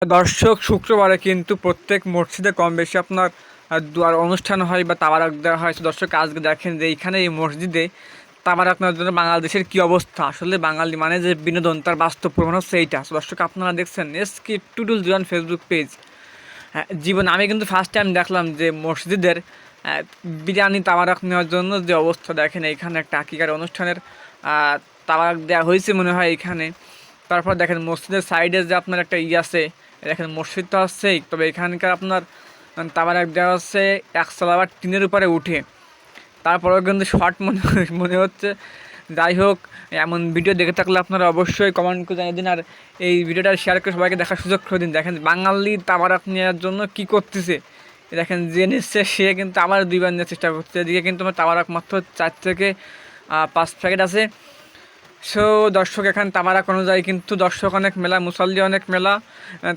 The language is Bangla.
দর্শক, শুক্রবারে কিন্তু প্রত্যেক মসজিদে কম বেশি আপনার দুয়ার অনুষ্ঠান হয় বা তাবারক দেওয়া হয়। তো দর্শক, আজকে দেখেন যে এইখানে এই মসজিদে তাবারক নেওয়ার জন্য বাংলাদেশের কী অবস্থা। আসলে বাঙালি মানে যে বিনোদন, তার বাস্তব প্রমাণ হচ্ছে এইটা। তো দর্শক, আপনারা দেখছেন এসকে টুডুল জুয়ান ফেসবুক পেজ। হ্যাঁ, জীবন আমি কিন্তু ফার্স্ট টাইম দেখলাম যে মসজিদের বিরিয়ানি তাবারক নেওয়ার জন্য যে অবস্থা। দেখেন এইখানে একটা আকিকার অনুষ্ঠানের তাবারক দেওয়া হয়েছে মনে হয় এইখানে। তারপর দেখেন মসজিদের সাইডে যে আপনার একটা আছে, দেখেন মসজিদ তো আসছেই, তবে এখানকার আপনার তাবারক দেওয়া হচ্ছে একতলা আবার টিনের উপরে উঠে। তারপরেও কিন্তু শর্ট মনে মনে হচ্ছে। যাই হোক, এমন ভিডিও দেখে থাকলে আপনারা অবশ্যই কমেন্ট করে জানিয়ে দিন, আর এই ভিডিওটা শেয়ার করে সবাইকে দেখার সুযোগ করে দিন। দেখেন বাঙালি তাবারক নেওয়ার জন্য কি করতেছে। দেখেন যে নিচ্ছে সে কিন্তু আবার দুইবার নেওয়ার চেষ্টা করছে। এদিকে কিন্তু আমার তাবারক মাত্র 4 থেকে 5 প্যাকেট আছে। সো দর্শক, এখানে তাবারক অনুযায়ী কিন্তু দর্শক অনেক মেলা, মুসল্লি অনেক মেলা, তাই